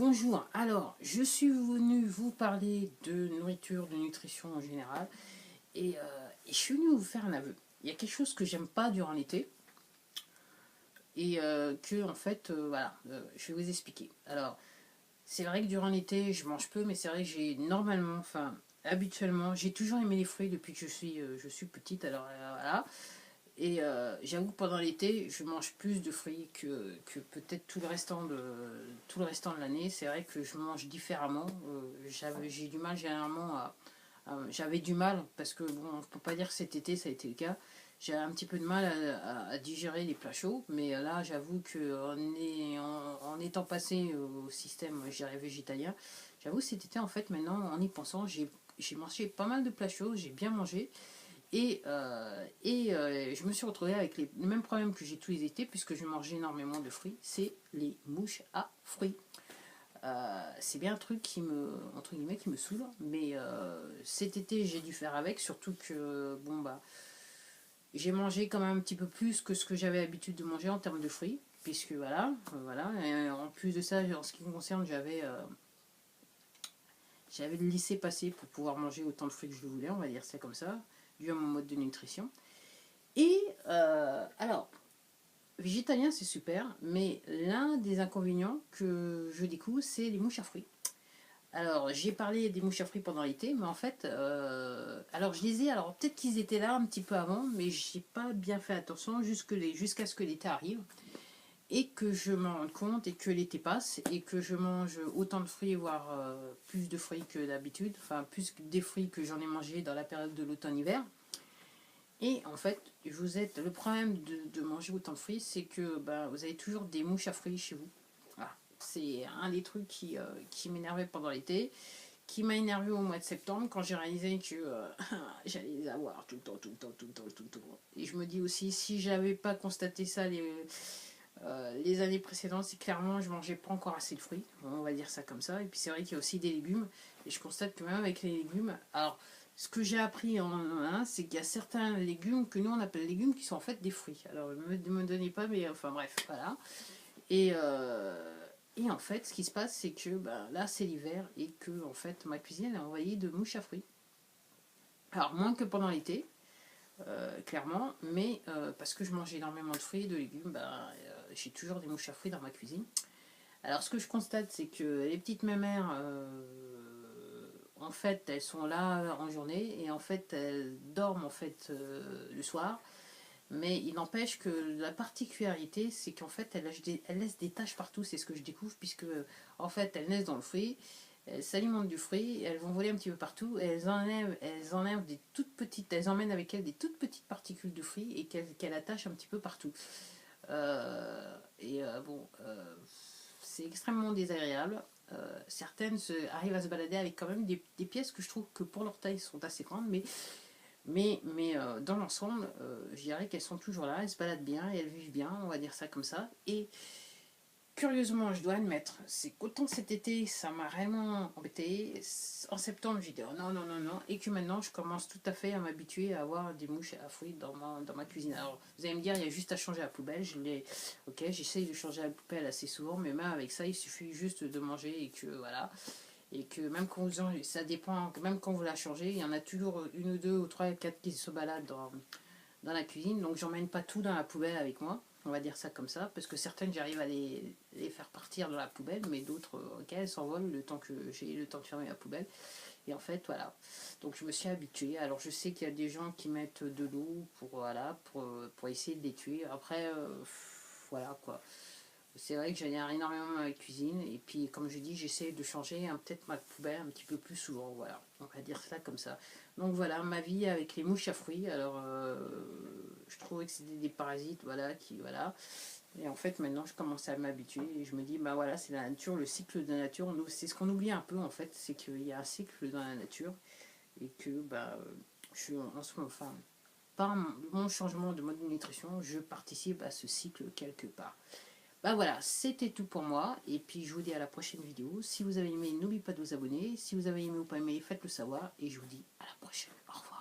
Bonjour, alors je suis venu vous parler de nourriture, de nutrition en général et je suis venu vous faire un aveu. Il y a quelque chose que j'aime pas durant l'été et que en fait, voilà, je vais vous expliquer. Alors, c'est vrai que durant l'été je mange peu, mais c'est vrai que j'ai normalement, enfin habituellement, j'ai toujours aimé les fruits depuis que je suis petite, alors voilà. Et j'avoue que pendant l'été, je mange plus de fruits que peut-être tout le restant de l'année. C'est vrai que je mange différemment. J'ai du mal généralement j'avais du mal, parce que bon, on ne peut pas dire que cet été ça a été le cas. J'ai un petit peu de mal à digérer les plats chauds, mais là j'avoue en étant passé au système, je dirais, végétalien, j'avoue cet été en fait maintenant en y pensant, j'ai mangé pas mal de plats chauds, j'ai bien mangé. Je me suis retrouvée avec les mêmes problèmes que j'ai tous les étés, puisque je mange énormément de fruits, c'est les mouches à fruits. C'est bien un truc entre guillemets, qui me saoule, mais cet été j'ai dû faire avec, surtout que bon bah j'ai mangé quand même un petit peu plus que ce que j'avais l'habitude de manger en termes de fruits, puisque voilà. Et en plus de ça, en ce qui me concerne, j'avais le lycée passé pour pouvoir manger autant de fruits que je le voulais, on va dire ça comme ça, dû à mon mode de nutrition. Et alors, végétalien c'est super, mais l'un des inconvénients que je découvre, c'est les mouches à fruits. Alors, j'ai parlé des mouches à fruits pendant l'été, mais en fait, alors je les ai, alors peut-être qu'ils étaient là un petit peu avant, mais j'ai pas bien fait attention jusqu'à ce que l'été arrive et que je m'en rende compte et que l'été passe et que je mange autant de fruits, voire plus de fruits que d'habitude, enfin plus des fruits que j'en ai mangé dans la période de l'automne-hiver. Et en fait, le problème de manger autant de fruits, c'est que bah, vous avez toujours des mouches à fruits chez vous. Voilà. C'est un des trucs qui m'énervait pendant l'été, qui m'a énervé au mois de septembre, quand j'ai réalisé que j'allais les avoir tout le temps, tout le temps, tout le temps, tout le temps. Et je me dis aussi, si j'avais pas constaté ça les années précédentes, c'est clairement je mangeais pas encore assez de fruits, on va dire ça comme ça. Et puis c'est vrai qu'il y a aussi des légumes, et je constate que même avec les légumes, alors ce que j'ai appris c'est qu'il y a certains légumes que nous on appelle légumes, qui sont en fait des fruits. Alors ne me donnez pas, mais enfin bref, voilà. Et, et en fait, ce qui se passe, c'est que ben, là c'est l'hiver et que en fait ma cuisine est envahie de mouches à fruits. Alors moins que pendant l'été, clairement, mais parce que je mange énormément de fruits et de légumes, j'ai toujours des mouches à fruits dans ma cuisine. Alors ce que je constate, c'est que les petites mémères, en fait, elles sont là en journée et en fait, elles dorment en fait le soir. Mais il n'empêche que la particularité, c'est qu'en fait, elles laissent des taches partout. C'est ce que je découvre, puisque en fait, elles naissent dans le fruit, elles s'alimentent du fruit, elles vont voler un petit peu partout, et elles enlèvent des toutes petites, elles emmènent avec elles des toutes petites particules de fruits et qu'elles attachent un petit peu partout. Bon, c'est extrêmement désagréable. Certaines arrivent à se balader avec quand même des pièces que je trouve que pour leur taille sont assez grandes, mais dans l'ensemble, je dirais qu'elles sont toujours là, elles se baladent bien, et elles vivent bien, on va dire ça comme ça. Et curieusement, je dois admettre, c'est qu'autant cet été, ça m'a réellement embêté. En septembre, j'ai dit oh non, non, non, non, et que maintenant, je commence tout à fait à m'habituer à avoir des mouches à fruits dans ma cuisine. Alors, vous allez me dire, il y a juste à changer la poubelle. Ok, j'essaye de changer la poubelle assez souvent, mais même avec ça, il suffit juste de manger et que voilà. Et que même quand ça dépend, même quand vous la changez, il y en a toujours une ou deux ou trois, quatre qui se baladent dans la cuisine. Donc j'emmène pas tout dans la poubelle avec moi, on va dire ça comme ça, parce que certaines j'arrive à les faire partir dans la poubelle, mais d'autres, ok, elles s'envolent le temps que j'ai le temps de fermer la poubelle. Et en fait, voilà. Donc je me suis habituée. Alors je sais qu'il y a des gens qui mettent de l'eau voilà, pour essayer de les tuer. Après, voilà quoi. C'est vrai que j'allais énormément dans la cuisine, et puis comme je dis, j'essaie de changer peut-être ma poubelle un petit peu plus souvent, voilà, on va dire ça comme ça. Donc voilà, ma vie avec les mouches à fruits. Alors je trouvais que c'était des parasites, voilà. Et en fait maintenant je commence à m'habituer et je me dis bah voilà, c'est la nature, le cycle de la nature. C'est ce qu'on oublie un peu en fait, c'est qu'il y a un cycle dans la nature et que je suis en ce moment, enfin, par mon changement de mode de nutrition, je participe à ce cycle quelque part. Bah voilà, c'était tout pour moi. Et puis je vous dis à la prochaine vidéo. Si vous avez aimé, n'oubliez pas de vous abonner. Si vous avez aimé ou pas aimé, faites-le savoir. Et je vous dis à la prochaine. Au revoir.